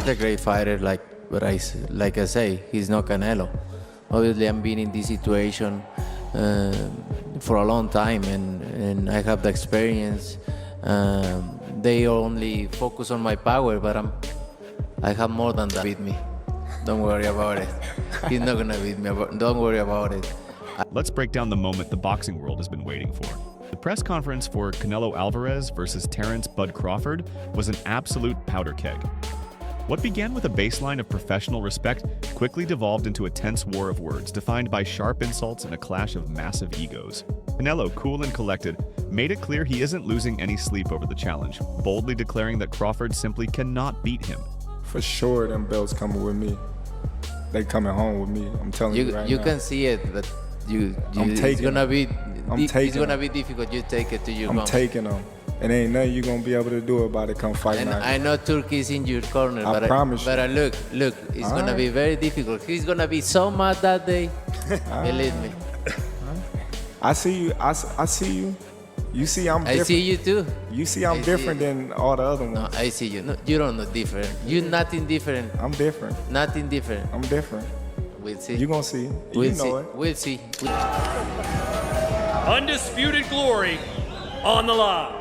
Crawford's a great fighter, like I say, he's not Canelo. Obviously, I'm been in this situation for a long time, and I have the experience. They only focus on my power, but I have more than that. Beat me. Don't worry about it. He's not gonna beat me. Don't worry about it. Let's break down the moment the boxing world has been waiting for. The press conference for Canelo Alvarez versus Terence "Bud" Crawford was an absolute powder keg. What began with a baseline of professional respect quickly devolved into a tense war of words defined by sharp insults and a clash of massive egos. Canelo, cool and collected, made it clear he isn't losing any sleep over the challenge, boldly declaring that Crawford simply cannot beat him. For sure, them belts coming with me. They coming home with me. I'm telling you right now. You can see it, but it's gonna be difficult. You take it to your I'm taking them. And ain't nothing you gonna be able to do about it come fight night. I know Turki's in your corner, I promise you. But look, it's gonna be very difficult. He's gonna be so mad that day. Believe me. I see you. I see you. You see I'm different. I see you too. You see I'm different than all the other ones. No, I see you. No, you don't know different. You're nothing different. I'm different. Nothing different. I'm different. We'll see. You gonna see. We'll you know see. it. We'll see. Undisputed glory on the line.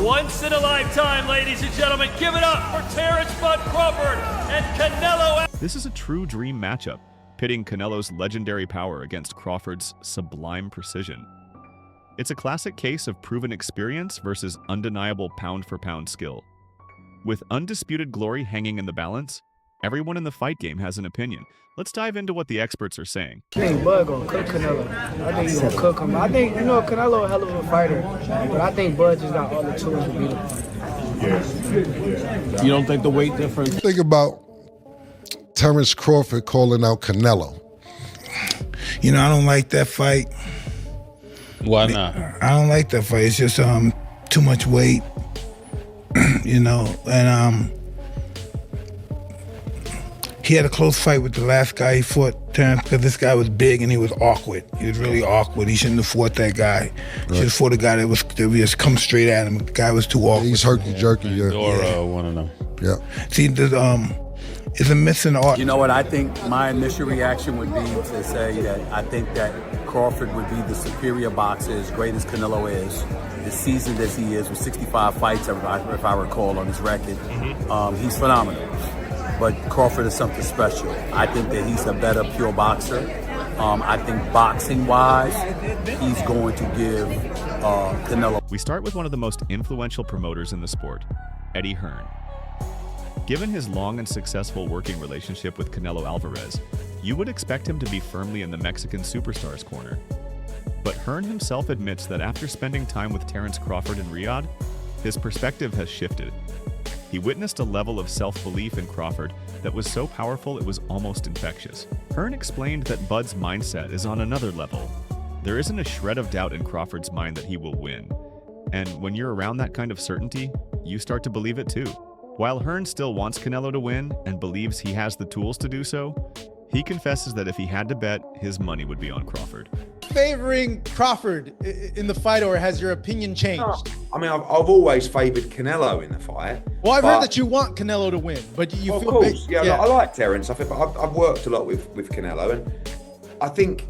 Once in a lifetime, ladies and gentlemen, give it up for Terence "Bud" Crawford and Canelo. This is a true dream matchup, pitting Canelo's legendary power against Crawford's sublime precision. It's a classic case of proven experience versus undeniable pound-for-pound skill. With undisputed glory hanging in the balance, everyone in the fight game has an opinion. Let's dive into what the experts are saying. I think Bud gonna cook Canelo. I think he's gonna cook him. I think, Canelo a hell of a fighter, but I think Bud just got all the tools to beat him. You don't think the weight difference? Think about Terence Crawford calling out Canelo. I don't like that fight. Why not? I don't like that fight. It's just too much weight, and he had a close fight with the last guy he fought, Terence, because this guy was big and he was awkward. He was really awkward. He shouldn't have fought that guy. He should have fought a guy that was just come straight at him. The guy was too awkward. He's herky-jerky, yeah. Or one of them. Yeah. See, it's a missing art. You know what? I think my initial reaction would be to say that I think that Crawford would be the superior boxer, as great as Canelo is, as seasoned as he is, with 65 fights, if I recall, on his record. He's phenomenal. But Crawford is something special. I think that he's a better pure boxer. I think boxing-wise, he's going to give Canelo. We start with one of the most influential promoters in the sport, Eddie Hearn. Given his long and successful working relationship with Canelo Alvarez, you would expect him to be firmly in the Mexican superstar's corner. But Hearn himself admits that after spending time with Terence Crawford in Riyadh, his perspective has shifted. He witnessed a level of self-belief in Crawford that was so powerful it was almost infectious. Hearn explained that Bud's mindset is on another level. There isn't a shred of doubt in Crawford's mind that he will win. And when you're around that kind of certainty, you start to believe it too. While Hearn still wants Canelo to win and believes he has the tools to do so, he confesses that if he had to bet, his money would be on Crawford. Favoring Crawford in the fight, or has your opinion changed? No, I mean, I've always favoured Canelo in the fight. Well, I've heard that you want Canelo to win, but you feel... Of course, yeah. I like Terence. I've worked a lot with Canelo, and I think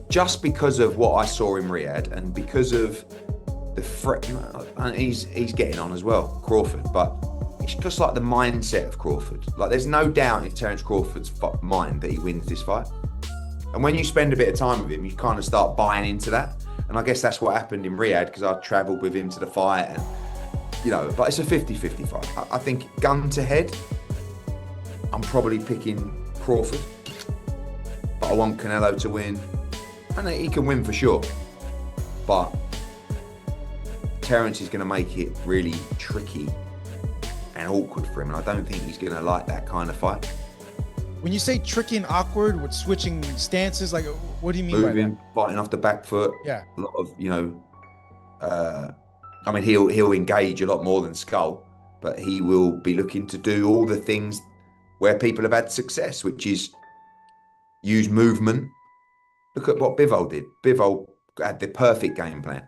just because of what I saw in Riyadh and because of the threat, and he's getting on as well, Crawford, but it's just like the mindset of Crawford. Like, there's no doubt in Terence Crawford's mind that he wins this fight. And when you spend a bit of time with him, you kind of start buying into that. And I guess that's what happened in Riyadh, because I travelled with him to the fight, and but it's a 50-50 fight. I think gun to head, I'm probably picking Crawford, but I want Canelo to win. And he can win for sure, but Terence is going to make it really tricky and awkward for him, and I don't think he's going to like that kind of fight. When you say tricky and awkward with switching stances, like, what do you mean Moving, by that? fighting off the back foot. Yeah. A lot of, I mean, he'll engage a lot more than Skull, but he will be looking to do all the things where people have had success, which is use movement. Look at what Bivol did. Bivol had the perfect game plan.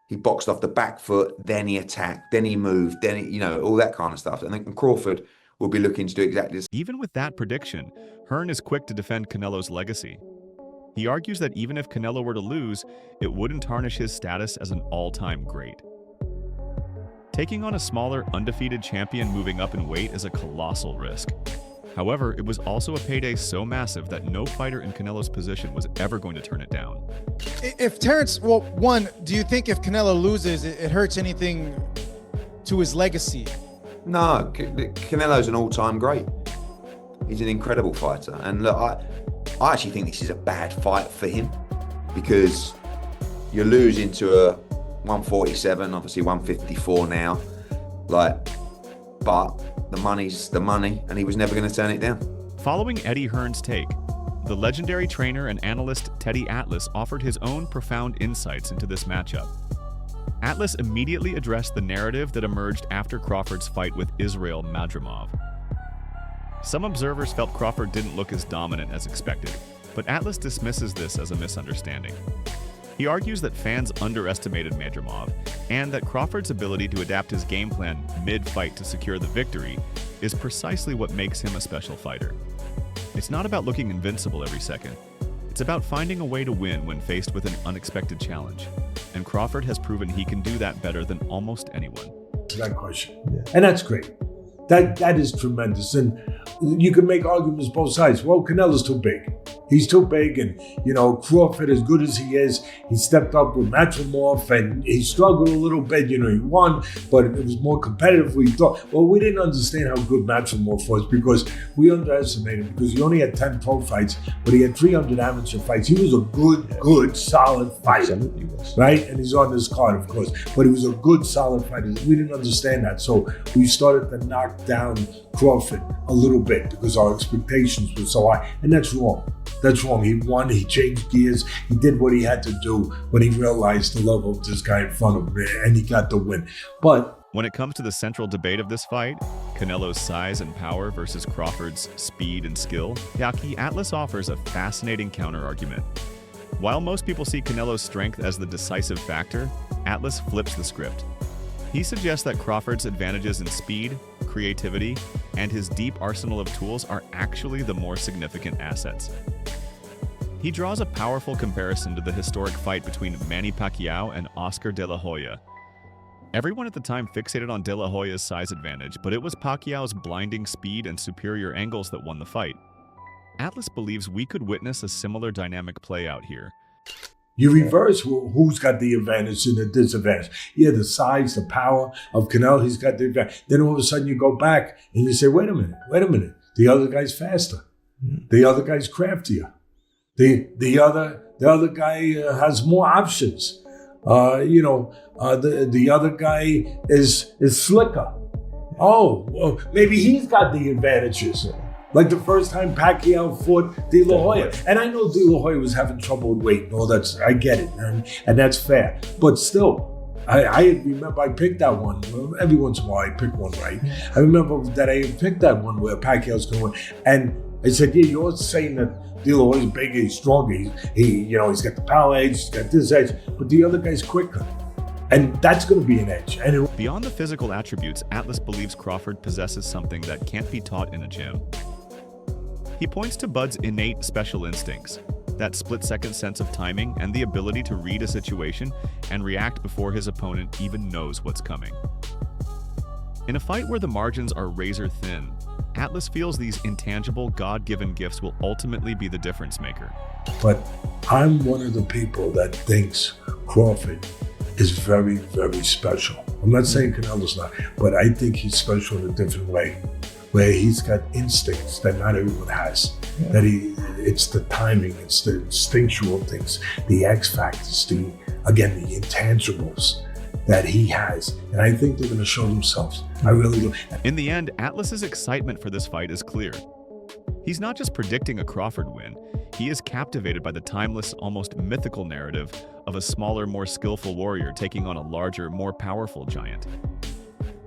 He boxed off the back foot, then he attacked, then he moved, then he, all that kind of stuff. And I think Crawford will be looking to do exactly this. Even with that prediction, Hearn is quick to defend Canelo's legacy. He argues that even if Canelo were to lose, it wouldn't tarnish his status as an all-time great. Taking on a smaller, undefeated champion moving up in weight is a colossal risk. However, it was also a payday so massive that no fighter in Canelo's position was ever going to turn it down. If Terence, well, one, do you think if Canelo loses, it hurts anything to his legacy? No, Canelo's an all-time great. He's an incredible fighter. And look, I actually think this is a bad fight for him, because you're losing to a 147, obviously 154 now. But the money's the money, and he was never going to turn it down. Following Eddie Hearn's take, the legendary trainer and analyst Teddy Atlas offered his own profound insights into this matchup. Atlas immediately addressed the narrative that emerged after Crawford's fight with Israel Madrimov. Some observers felt Crawford didn't look as dominant as expected, but Atlas dismisses this as a misunderstanding. He argues that fans underestimated Madrimov, and that Crawford's ability to adapt his game plan mid-fight to secure the victory is precisely what makes him a special fighter. It's not about looking invincible every second. It's about finding a way to win when faced with an unexpected challenge, and Crawford has proven he can do that better than almost anyone. That question. Yeah. And that's great. That is tremendous. And you can make arguments both sides. Well, Canelo's too big. He's too big, and Crawford, as good as he is, he stepped up with Madrimov, and he struggled a little bit. He won, but it was more competitive than we thought. Well, we didn't understand how good Madrimov was, because we underestimated him, because he only had 10 pro fights, but he had 300 amateur fights. He was a good, solid fighter, right? And he's on this card, of course, but he was a good, solid fighter. We didn't understand that, so we started to knock down Crawford a little bit because our expectations were so high, and that's wrong. That's wrong. He won, he changed gears, he did what he had to do when he realized the level of this guy in front of him, and he got the win. But when it comes to the central debate of this fight, Canelo's size and power versus Crawford's speed and skill, Yaki Atlas offers a fascinating counter-argument. While most people see Canelo's strength as the decisive factor, Atlas flips the script. He suggests that Crawford's advantages in speed, creativity, and his deep arsenal of tools are actually the more significant assets. He draws a powerful comparison to the historic fight between Manny Pacquiao and Oscar De La Hoya. Everyone at the time fixated on De La Hoya's size advantage, but it was Pacquiao's blinding speed and superior angles that won the fight. Atlas believes we could witness a similar dynamic play out here. You reverse who's got the advantage and the disadvantage. Yeah, the size, the power of Canelo, he's got the advantage. Then all of a sudden you go back and you say, wait a minute. The other guy's faster. The other guy's craftier. The other guy has more options. The other guy is slicker. Oh, well, maybe he's got the advantages. Like the first time Pacquiao fought De La Hoya. And I know De La Hoya was having trouble with weight. No, I get it, and that's fair. But still, I remember I picked that one. Every once in a while I pick one right. I remember that I picked that one where Pacquiao's going to win. And I said, yeah, you're saying that De La Hoya's bigger, he's stronger. He's got the power edge, he's got this edge, but the other guy's quicker. And that's going to be an edge. And beyond the physical attributes, Atlas believes Crawford possesses something that can't be taught in a gym. He points to Bud's innate special instincts, that split-second sense of timing and the ability to read a situation and react before his opponent even knows what's coming. In a fight where the margins are razor thin, Atlas feels these intangible, God-given gifts will ultimately be the difference maker. But I'm one of the people that thinks Crawford is very, very special. I'm not saying Canelo's not, but I think he's special in a different way, where he's got instincts that not everyone has. Yeah. That it's the timing, it's the instinctual things, the X factors, the intangibles that he has. And I think they're gonna show themselves. I really do. In the end, Atlas's excitement for this fight is clear. He's not just predicting a Crawford win, he is captivated by the timeless, almost mythical narrative of a smaller, more skillful warrior taking on a larger, more powerful giant.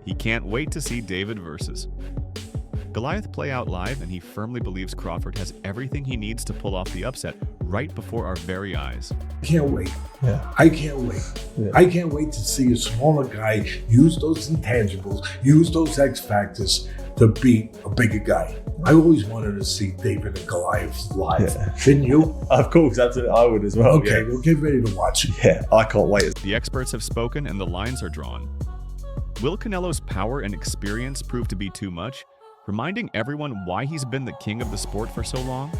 He can't wait to see David versus Goliath play out live, and he firmly believes Crawford has everything he needs to pull off the upset right before our very eyes. I can't wait. Yeah. I can't wait. Yeah. I can't wait to see a smaller guy use those intangibles, use those X factors to beat a bigger guy. I always wanted to see David and Goliath live. Yeah. Didn't you? Of course, absolutely. I would as well. Okay, yeah. well, get ready to watch it. Yeah, I can't wait. The experts have spoken and the lines are drawn. Will Canelo's power and experience prove to be too much, reminding everyone why he's been the king of the sport for so long?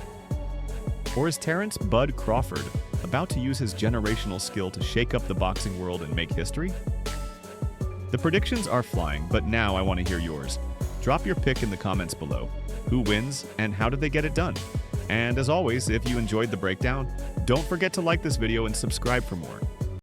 Or is Terence "Bud" Crawford about to use his generational skill to shake up the boxing world and make history? The predictions are flying, but now I want to hear yours. Drop your pick in the comments below. Who wins and how did they get it done? And as always, if you enjoyed the breakdown, don't forget to like this video and subscribe for more.